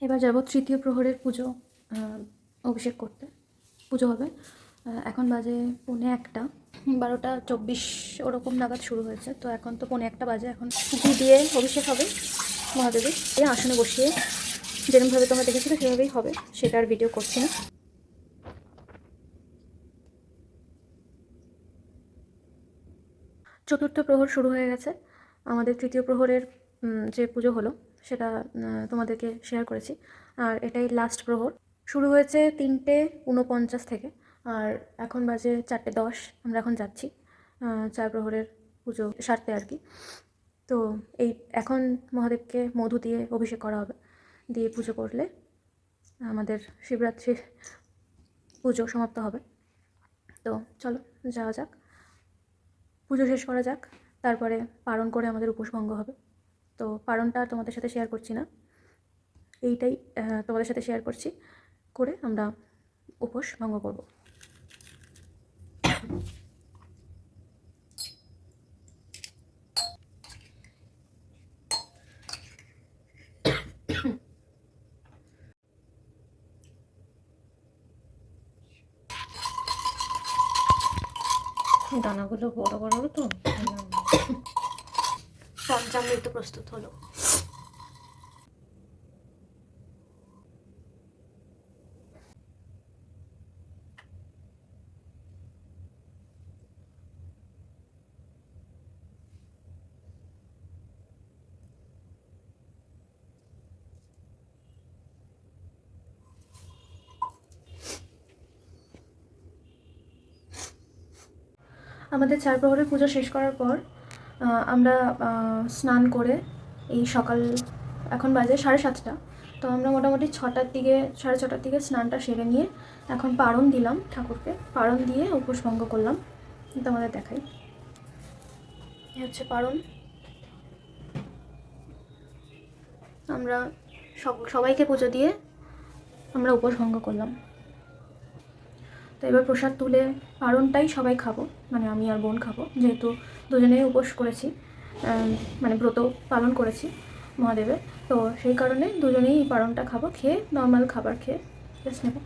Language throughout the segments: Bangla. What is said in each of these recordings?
এবার যাব তৃতীয় প্রহরের পুজো অভিষেক করতে। পুজো হবে, এখন বাজে 1:45, 12:24 ওরকম নাগাদ শুরু হয়েছে। তো এখন তো 1:45 বাজে। এখন ঘি দিয়ে অভিষেক হবে মহাদেবের। এই আসনে বসিয়ে যেরকমভাবে তোমরা দেখেছিলে সেভাবেই হবে, সেটা আর ভিডিও করছি না। চতুর্থ প্রহর শুরু হয়ে গেছে। আমাদের তৃতীয় প্রহরের যে পুজো হলো সেটা তোমাদেরকে শেয়ার করেছি। আর এটাই লাস্ট প্রহর। শুরু হয়েছে 3:49 থেকে, আর এখন বাজে 4:10। আমরা এখন যাচ্ছি 4 প্রহরের পুজো সারতে আর কি। তো এই এখন মহাদেবকে মধু দিয়ে অভিষেক করা হবে। দিয়ে পুজো করলে আমাদের শিবরাত্রির পুজো সমাপ্ত হবে। তো চলো যাওয়া যাক, পুজো শেষ করা যাক, তারপরে পারণ করে আমাদের উপোস ভঙ্গ হবে। তো পারণটা তোমাদের সাথে শেয়ার করছি না, এইটাই তোমাদের সাথে শেয়ার করছি, করে আমরা উপোস ভঙ্গ করব। দানাগুলো বড় বড় তো পঞ্চামৃত প্রস্তুত হলো। আমাদের 4 প্রহরের পুজো শেষ করার পর আমরা স্নান করে এই সকাল, এখন বাজে 7:30। তো আমরা মোটামুটি 6টার দিকে, 6:30টার দিকে স্নানটা সেরে নিয়ে এখন পারণ দিলাম ঠাকুরকে। পারণ দিয়ে উপোস ভঙ্গ করলাম। তোমাদের দেখাই, এই হচ্ছে পারণ। আমরা সবাইকে পুজো দিয়ে আমরা উপোস ভঙ্গ করলাম। তো এবার প্রসাদ তুলে পারণটাই সবাই খাবো, মানে আমি আর বোন খাবো, যেহেতু দুজনেই উপোস করেছি, মানে ব্রত পালন করেছি মহাদেবের। তো সেই কারণে দুজনেই এই পারণটা খাবো, খেয়ে নর্মাল খাবার খেয়ে রেস্ট নেব।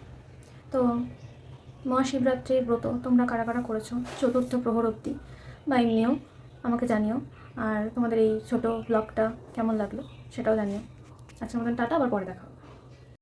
তো মহাশিবরাত্রির ব্রত তোমরা কারা কারা করেছো চতুর্থ প্রহর অবধি, বা এমনিও আমাকে জানিও। আর তোমাদের এই ছোটো ব্লগটা কেমন লাগলো সেটাও জানিও। আজকের মতন টাটা, আবার পরে দেখা।